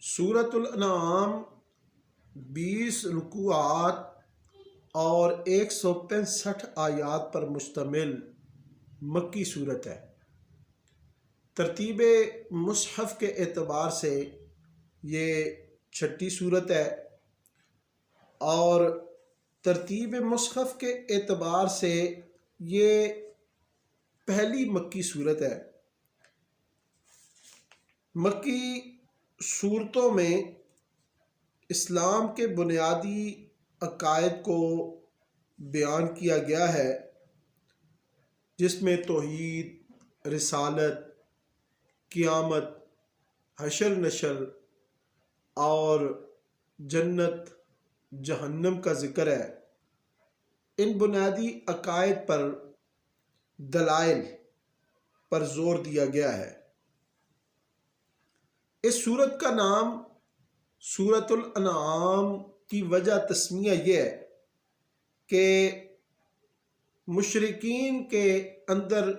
سورۃ الانعام 20 رکوعات اور 165 آیات پر مشتمل مکی صورت ہے۔ ترتیب مصحف کے اعتبار سے یہ چھٹی صورت ہے اور ترتیب مصحف کے اعتبار سے یہ پہلی مکی صورت ہے۔ مکی صورتوں میں اسلام کے بنیادی عقائد کو بیان کیا گیا ہے، جس میں توحید، رسالت، قیامت، حشر نشر اور جنت جہنم کا ذکر ہے۔ ان بنیادی عقائد پر دلائل پر زور دیا گیا ہے۔ اس سورت کا نام سورۃ الانعام کی وجہ تسمیہ یہ ہے کہ مشرکین کے اندر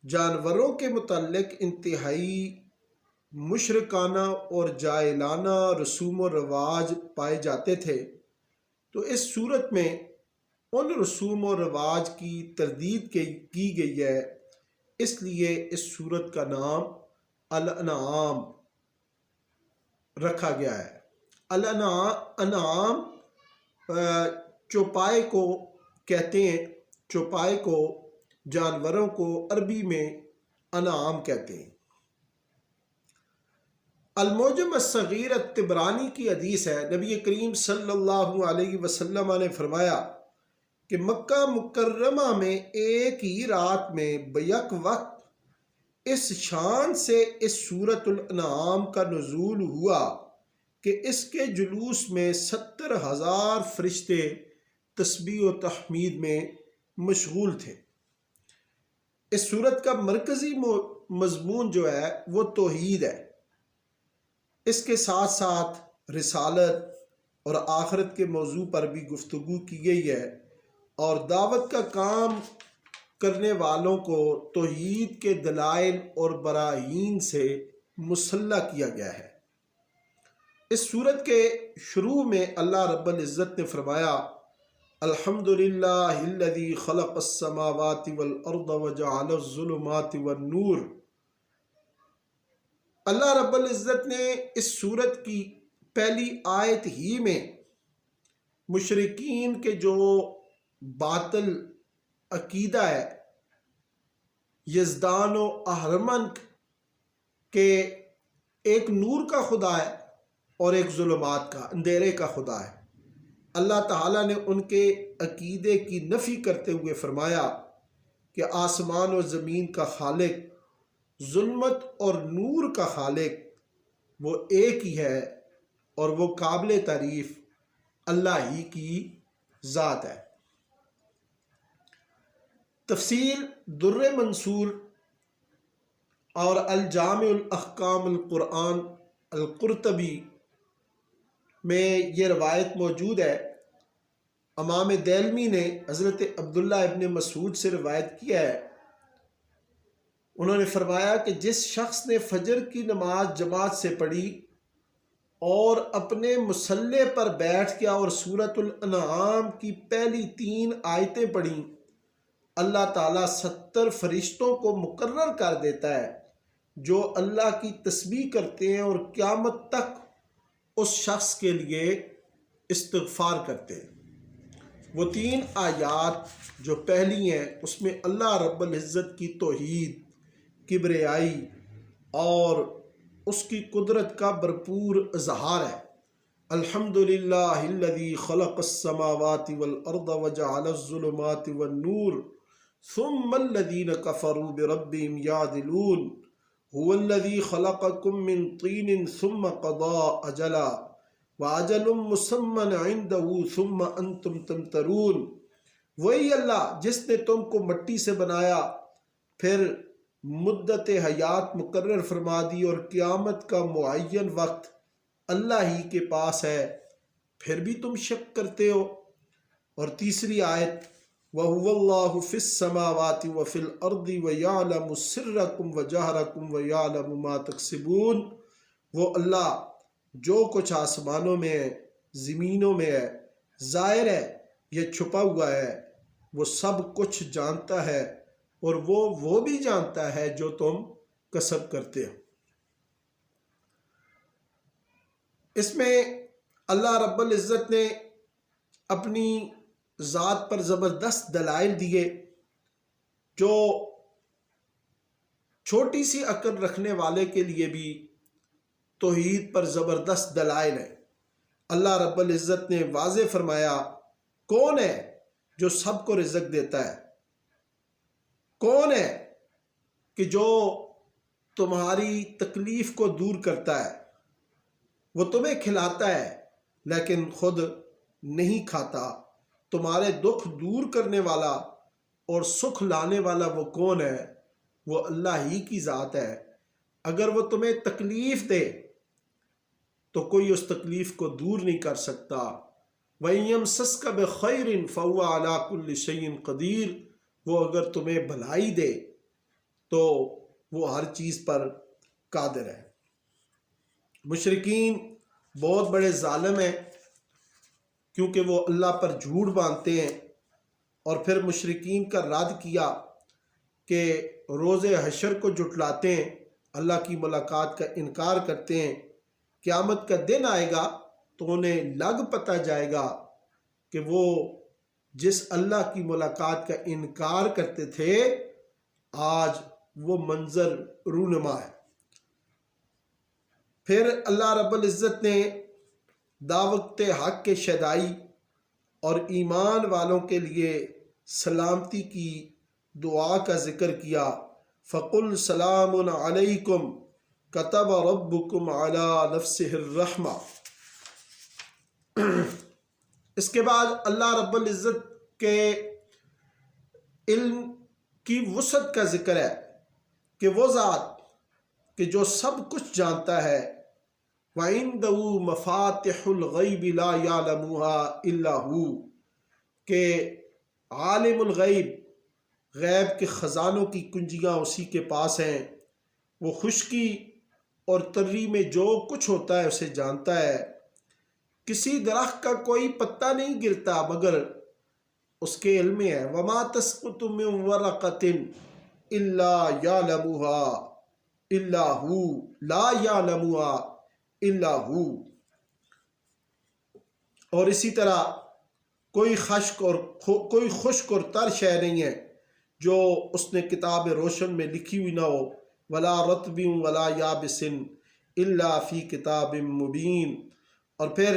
جانوروں کے متعلق انتہائی مشرکانہ اور جاہلانہ رسوم و رواج پائے جاتے تھے، تو اس صورت میں ان رسوم و رواج کی تردید کی گئی ہے، اس لیے اس صورت کا نام الانعام رکھا گیا ہے۔ الانعام چوپائے کو کہتے ہیں، چوپائے کو، جانوروں کو عربی میں انعام کہتے ہیں۔ المعجم الصغیر الطبرانی کی حدیث ہے، نبی کریم صلی اللہ علیہ وسلم نے فرمایا کہ مکہ مکرمہ میں ایک ہی رات میں بیک وقت اس شان سے اس سورۃ الانعام کا نزول ہوا کہ اس کے جلوس میں 70,000 فرشتے تسبیح و تحمید میں مشغول تھے۔ اس سورت کا مرکزی مضمون جو ہے وہ توحید ہے۔ اس کے ساتھ ساتھ رسالت اور آخرت کے موضوع پر بھی گفتگو کی گئی ہے اور دعوت کا کام کرنے والوں کو توحید کے دلائل اور براہین سے مسلح کیا گیا ہے۔ اس سورت کے شروع میں اللہ رب العزت نے فرمایا، الحمدللہ الذی خلق السماوات والارض وجعل الظلمات والنور۔ اللہ رب العزت نے اس سورت کی پہلی آیت ہی میں مشرکین کے جو باطل عقیدہ ہے یزدان و اہرمن کے ایک نور کا خدا ہے اور ایک ظلمات کا، اندھیرے کا خدا ہے، اللہ تعالیٰ نے ان کے عقیدے کی نفی کرتے ہوئے فرمایا کہ آسمان و زمین کا خالق، ظلمت اور نور کا خالق وہ ایک ہی ہے اور وہ قابل تعریف اللہ ہی کی ذات ہے۔ تفسیر در منصور اور الجامع الاحکام القرآن القرطبی میں یہ روایت موجود ہے۔ امام دیلمی نے حضرت عبداللہ ابن مسعود سے روایت کیا ہے، انہوں نے فرمایا کہ جس شخص نے فجر کی نماز جماعت سے پڑھی اور اپنے مصلے پر بیٹھ گیا اور سورۃ الانعام کی پہلی 3 آیتیں پڑھیں، اللہ تعالیٰ 70 فرشتوں کو مقرر کر دیتا ہے جو اللہ کی تسبیح کرتے ہیں اور قیامت تک اس شخص کے لیے استغفار کرتے ہیں۔ وہ 3 آیات جو پہلی ہیں اس میں اللہ رب العزت کی توحید، کبریائی اور اس کی قدرت کا بھرپور اظہار ہے۔ الحمدللہ الذی خلق السماوات والارض وجعل الظلمات والنور ثم الذین کفروا بربهم یعدلون هو الذی خلقکم من طین ثم قضى اجلا واجل مسمى عنده ثم انتم تمترون۔ وہی اللہ جس نے تم کو مٹی سے بنایا، پھر مدت حیات مقرر فرما دی اور قیامت کا معین وقت اللہ ہی کے پاس ہے، پھر بھی تم شک کرتے ہو۔ اور تیسری آیت، وَهُوَ اللَّهُ فِي السَّمَاوَاتِ وَفِي الْأَرْضِ وَيَعْلَمُ سِرَّكُمْ وَجَهْرَكُمْ وَيَعْلَمُ مَا تَكْسِبُونَ۔ وہ اللہ جو کچھ آسمانوں میں ہے، زمینوں میں ہے، ظاہر ہے یہ چھپا ہوا ہے، وہ سب کچھ جانتا ہے، اور وہ بھی جانتا ہے جو تم کسب کرتے ہو۔ اس میں اللہ رب العزت نے اپنی ذات پر زبردست دلائل دیے جو چھوٹی سی عقل رکھنے والے کے لیے بھی توحید پر زبردست دلائل ہے۔ اللہ رب العزت نے واضح فرمایا کون ہے جو سب کو رزق دیتا ہے، کون ہے کہ جو تمہاری تکلیف کو دور کرتا ہے، وہ تمہیں کھلاتا ہے لیکن خود نہیں کھاتا، تمہارے دکھ دور کرنے والا اور سکھ لانے والا وہ کون ہے؟ وہ اللہ ہی کی ذات ہے۔ اگر وہ تمہیں تکلیف دے تو کوئی اس تکلیف کو دور نہیں کر سکتا۔ وَإِن يَمْسَسْكَ بِخَيْرٍ فَهُوَ عَلَى كُلِّ شَيْءٍ قَدِيرٌ، وہ اگر تمہیں بھلائی دے تو وہ ہر چیز پر قادر ہے۔ مشرکین بہت بڑے ظالم ہیں کیونکہ وہ اللہ پر جھوٹ باندھتے ہیں، اور پھر مشرکین کا رد کیا کہ روز حشر کو جھٹلاتے ہیں، اللہ کی ملاقات کا انکار کرتے ہیں۔ قیامت کا دن آئے گا تو انہیں لگ پتہ جائے گا کہ وہ جس اللہ کی ملاقات کا انکار کرتے تھے آج وہ منظر رونما ہے۔ پھر اللہ رب العزت نے دعوت حق کے شیدائی اور ایمان والوں کے لیے سلامتی کی دعا کا ذکر کیا۔ فَقُلْ سَلَامٌ عَلَيْكُمْ كَتَبَ رَبُّكُمْ عَلَى نَفْسِهِ الرَّحْمَةِ۔ اس کے بعد اللہ رب العزت کے علم کی وسعت کا ذکر ہے کہ وہ ذات کہ جو سب کچھ جانتا ہے، وَعِندَهُ مَفَاتِحُ الْغَيْبِ لَا يَعْلَمُهَا إِلَّا هُوَ، کہ عالم الغیب، غیب کے خزانوں کی کنجیاں اسی کے پاس ہیں، وہ خشکی اور تری میں جو کچھ ہوتا ہے اسے جانتا ہے۔ کسی درخت کا کوئی پتا نہیں گرتا مگر اس کے علم میں ہے۔ وَمَا تَسْقُطُ مِن وَرَقَةٍ إِلَّا يَعْلَمُهَا إِلَّا هُوَ لَا يَعْلَمُهَا إِلَّا هُوَ۔ اور اسی طرح کوئی خشک اور تر شے نہیں ہے جو اس نے کتاب روشن میں لکھی ہوئی نہ ہو۔ وَلَا رَطْبٍ وَلَا يَابِسٍ إِلَّا فِي كِتَابٍ مُبِينٍ۔ اور پھر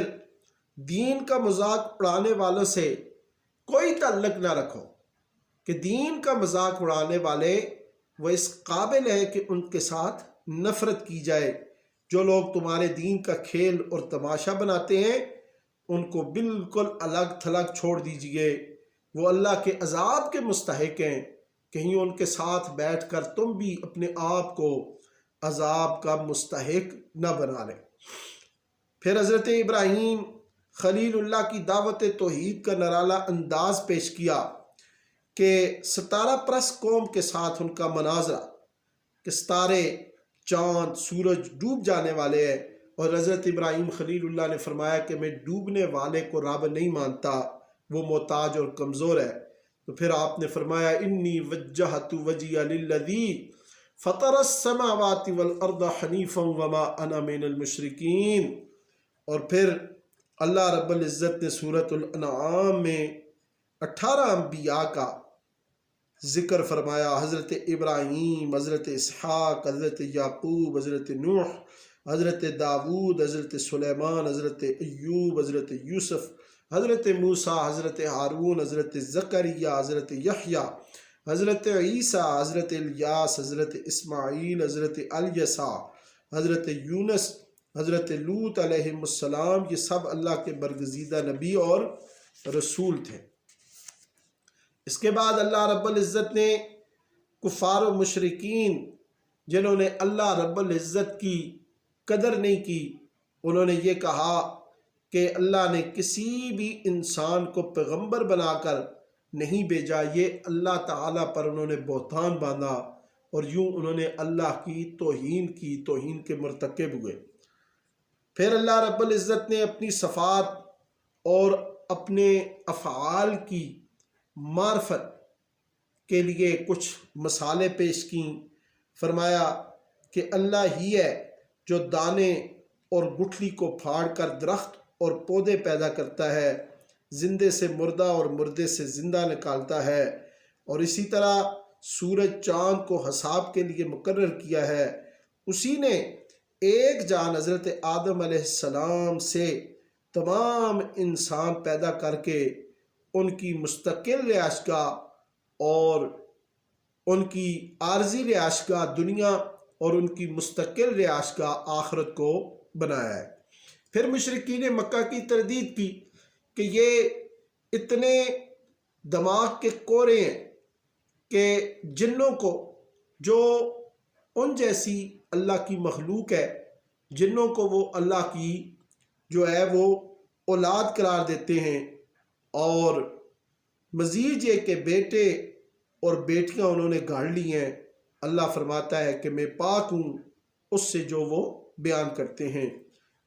دین کا مذاق اڑانے والوں سے کوئی تعلق نہ رکھو کہ دین کا مذاق اڑانے والے وہ اس قابل ہے کہ ان کے ساتھ نفرت کی جائے۔ جو لوگ تمہارے دین کا کھیل اور تماشا بناتے ہیں ان کو بالکل الگ تھلگ چھوڑ دیجئے، وہ اللہ کے عذاب کے مستحق ہیں، کہیں ان کے ساتھ بیٹھ کر تم بھی اپنے آپ کو عذاب کا مستحق نہ بنا لیں۔ پھر حضرت ابراہیم خلیل اللہ کی دعوت توحید کا نرالا انداز پیش کیا کہ ستارہ پرست قوم کے ساتھ ان کا مناظرہ کہ ستارے، چاند، سورج ڈوب جانے والے ہیں، اور حضرت ابراہیم خلیل اللہ نے فرمایا کہ میں ڈوبنے والے کو رب نہیں مانتا، وہ محتاج اور کمزور ہے۔ تو پھر آپ نے فرمایا انی وجہت وجہی للذی فطر السماوات والارض حنیفا وما انا من المشرکین۔ اور پھر اللہ رب العزت نے سورۃ الانعام میں 18 انبیاء کا ذکر فرمایا، حضرت ابراہیم، حضرت اسحاق، حضرت یعقوب، حضرت نوح، حضرت داود، حضرت سلیمان، حضرت ایوب، حضرت یوسف، حضرت موسیٰ، حضرت ہارون، حضرت زکریا، حضرت یحییٰ، حضرت عیسیٰ، حضرت الیاس، حضرت اسماعیل، حضرت الیسع، حضرت یونس، حضرت لوط علیہ السلام، یہ سب اللہ کے برگزیدہ نبی اور رسول تھے۔ اس کے بعد اللہ رب العزت نے کفار و مشرکین جنہوں نے اللہ رب العزت کی قدر نہیں کی، انہوں نے یہ کہا کہ اللہ نے کسی بھی انسان کو پیغمبر بنا کر نہیں بھیجا، یہ اللہ تعالیٰ پر انہوں نے بہتان باندھا اور یوں انہوں نے اللہ کی توہین کی، توہین کے مرتکب ہوئے۔ پھر اللہ رب العزت نے اپنی صفات اور اپنے افعال کی معرفت کے لیے کچھ مثالیں پیش کیں۔ فرمایا کہ اللہ ہی ہے جو دانے اور گٹھلی کو پھاڑ کر درخت اور پودے پیدا کرتا ہے، زندے سے مردہ اور مردے سے زندہ نکالتا ہے، اور اسی طرح سورج چاند کو حساب کے لیے مقرر کیا ہے۔ اسی نے ایک جان حضرت آدم علیہ السلام سے تمام انسان پیدا کر کے ان کی مستقل رہائشگاہ اور ان کی عارضی رہائشگاہ دنیا اور ان کی مستقل رہائشگاہ آخرت کو بنایا ہے۔ پھر مشرکین مکہ کی تردید کی کہ یہ اتنے دماغ کے کورے ہیں کہ جنوں کو، جو ان جیسی اللہ کی مخلوق ہے، جنوں کو وہ اللہ کی جو ہے وہ اولاد قرار دیتے ہیں، اور مزید یہ کہ بیٹے اور بیٹیاں انہوں نے گاڑ لی ہیں۔ اللہ فرماتا ہے کہ میں پاک ہوں اس سے جو وہ بیان کرتے ہیں۔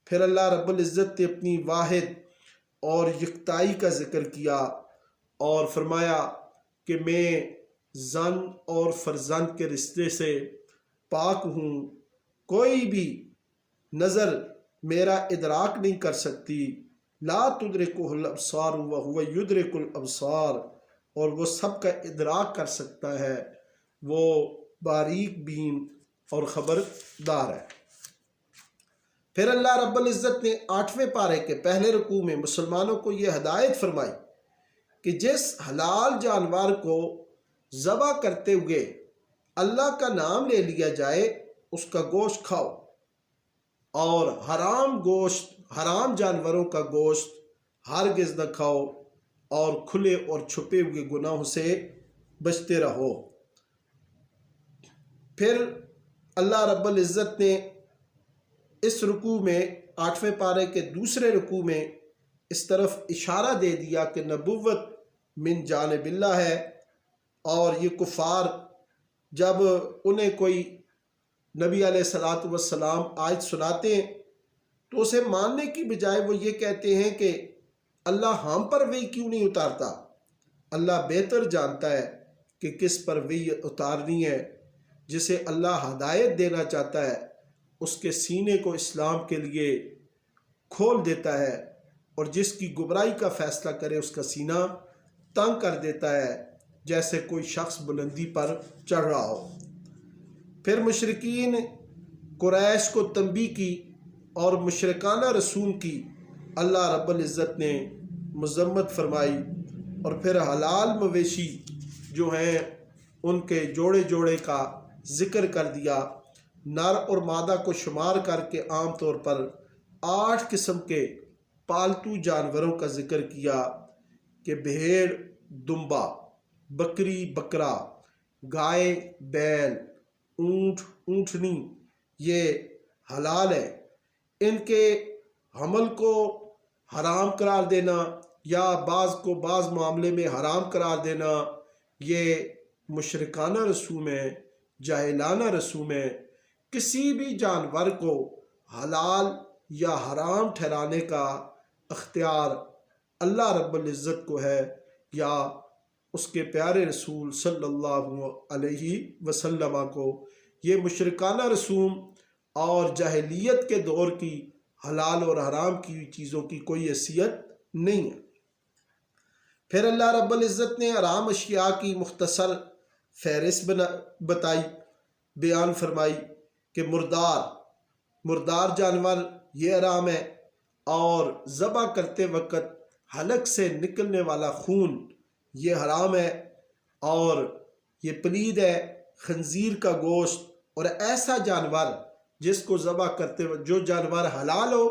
پھر اللہ رب العزت نے اپنی واحد اور یکتائی کا ذکر کیا اور فرمایا کہ میں زن اور فرزند کے رشتے سے پاک ہوں، کوئی بھی نظر میرا ادراک نہیں کر سکتی۔ لا تدرکہ الابصار وہو یدرک الابصار، اور وہ سب کا ادراک کر سکتا ہے، وہ باریک بین اور خبردار ہے۔ پھر اللہ رب العزت نے 8ویں پارے کے پہلے رکوع میں مسلمانوں کو یہ ہدایت فرمائی کہ جس حلال جانور کو ذبح کرتے ہوئے اللہ کا نام لے لیا جائے اس کا گوشت کھاؤ، اور حرام جانوروں کا گوشت ہرگز نہ کھاؤ، اور کھلے اور چھپے ہوئے گناہوں سے بچتے رہو۔ پھر اللہ رب العزت نے اس رکوع میں 8ویں پارے کے دوسرے رکوع میں اس طرف اشارہ دے دیا کہ نبوت من جانب اللہ ہے، اور یہ کفار جب انہیں کوئی نبی علیہ الصلاۃ والسلام آیت سناتے ہیں تو اسے ماننے کی بجائے وہ یہ کہتے ہیں کہ اللہ ہم پر وحی کیوں نہیں اتارتا۔ اللہ بہتر جانتا ہے کہ کس پر وحی اتارنی ہے۔ جسے اللہ ہدایت دینا چاہتا ہے اس کے سینے کو اسلام کے لیے کھول دیتا ہے، اور جس کی گمراہی کا فیصلہ کرے اس کا سینہ تنگ کر دیتا ہے، جیسے کوئی شخص بلندی پر چڑھ رہا ہو۔ پھر مشرکین قریش کو تنبیہ کی اور مشرکانہ رسوم کی اللہ رب العزت نے مذمت فرمائی، اور پھر حلال مویشی جو ہیں ان کے جوڑے جوڑے کا ذکر کر دیا۔ نر اور مادہ کو شمار کر کے عام طور پر 8 قسم کے پالتو جانوروں کا ذکر کیا کہ بھیڑ دمبا، بکری بکرا، گائے بیل، اونٹ اونٹنی یہ حلال ہے۔ ان کے حمل کو حرام قرار دینا یا بعض کو بعض معاملے میں حرام قرار دینا یہ مشرکانہ رسوم ہے، جاہلانہ رسوم ہے۔ کسی بھی جانور کو حلال یا حرام ٹھہرانے کا اختیار اللہ رب العزت کو ہے یا اس کے پیارے رسول صلی اللہ علیہ وسلم کو۔ یہ مشرکانہ رسوم اور جاہلیت کے دور کی حلال اور حرام کی چیزوں کی کوئی حیثیت نہیں ہے۔ پھر اللہ رب العزت نے حرام اشیاء کی مختصر فہرست بتائی، بیان فرمائی کہ مردار جانور یہ حرام ہے، اور ذبح کرتے وقت حلق سے نکلنے والا خون یہ حرام ہے، اور یہ پلید ہے۔ خنزیر کا گوشت اور ایسا جانور جس کو ذبح کرتے وقت جو جانور حلال ہو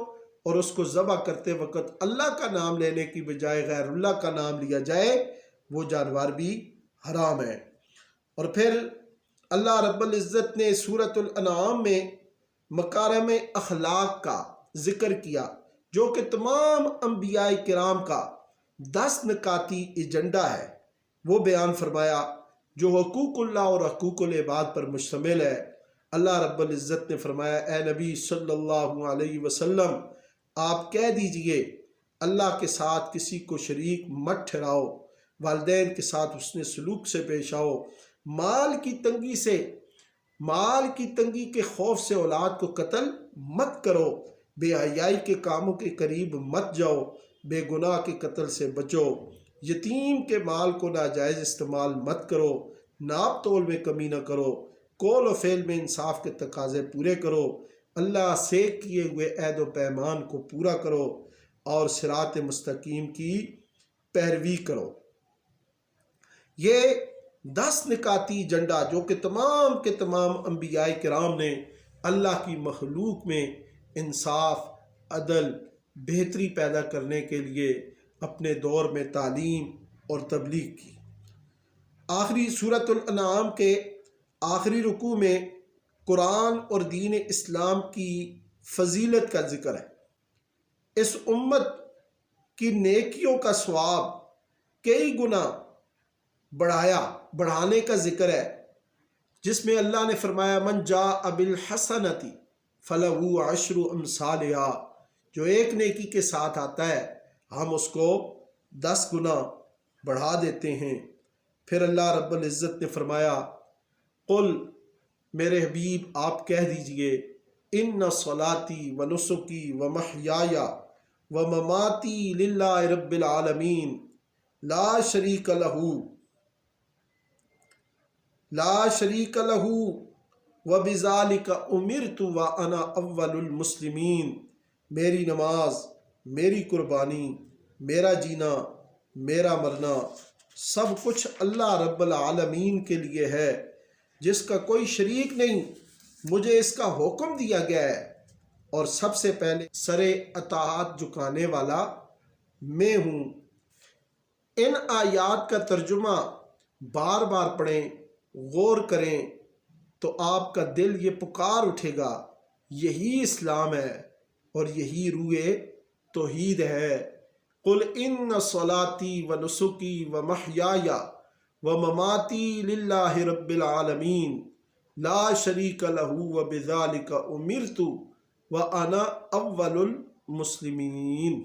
اور اس کو ذبح کرتے وقت اللہ کا نام لینے کی بجائے غیر اللہ کا نام لیا جائے وہ جانور بھی حرام ہے۔ اور پھر اللہ رب العزت نے سورۃ الانعام میں مکارم اخلاق کا ذکر کیا جو کہ تمام انبیاء کرام کا 10 نکاتی ایجنڈا ہے، وہ بیان فرمایا جو حقوق اللہ اور حقوق العباد پر مشتمل ہے۔ اللہ رب العزت نے فرمایا اے نبی صلی اللہ علیہ وسلم آپ کہہ دیجئے اللہ کے ساتھ کسی کو شریک مت ٹھہراؤ، والدین کے ساتھ حسن سلوک سے پیش آؤ، مال کی تنگی کے خوف سے اولاد کو قتل مت کرو، بے حیائی کے کاموں کے قریب مت جاؤ، بے گناہ کے قتل سے بچو، یتیم کے مال کو ناجائز استعمال مت کرو، ناپ تول میں کمی نہ کرو، قول و فعل میں انصاف کے تقاضے پورے کرو، اللہ سے کیے ہوئے عہد و پیمان کو پورا کرو اور صراط مستقیم کی پیروی کرو۔ یہ 10 نکاتی ایجنڈا جو کہ تمام کے تمام انبیاء کرام نے اللہ کی مخلوق میں انصاف، عدل، بہتری پیدا کرنے کے لیے اپنے دور میں تعلیم اور تبلیغ کی۔ آخری سورۃ الانعام کے آخری رکوع میں قرآن اور دین اسلام کی فضیلت کا ذکر ہے۔ اس امت کی نیکیوں کا ثواب کئی گنا بڑھانے کا ذکر ہے، جس میں اللہ نے فرمایا من جاء بالحسنۃ فلہ عشر امثالہا، جو ایک نیکی کے ساتھ آتا ہے ہم اس کو 10 گنا بڑھا دیتے ہیں۔ پھر اللہ رب العزت نے فرمایا قل، میرے حبیب آپ کہہ دیجئے ان صلاتی و نسکی و محیای و مماتی للہ رب العالمین لا شریک لہ و بذالک امرت وانا اول المسلمین، میری نماز، میری قربانی، میرا جینا، میرا مرنا سب کچھ اللہ رب العالمین کے لیے ہے جس کا کوئی شریک نہیں، مجھے اس کا حکم دیا گیا ہے اور سب سے پہلے سر اطاعت جھکانے والا میں ہوں۔ ان آیات کا ترجمہ بار بار پڑھیں، غور کریں تو آپ کا دل یہ پکار اٹھے گا یہی اسلام ہے اور یہی روح توحید ہے۔ قل ان صلاتی و نسکی و محیای و مماتی للہ رب العالمین لا شریک لہ و بذالک امرت وانا اول المسلمین۔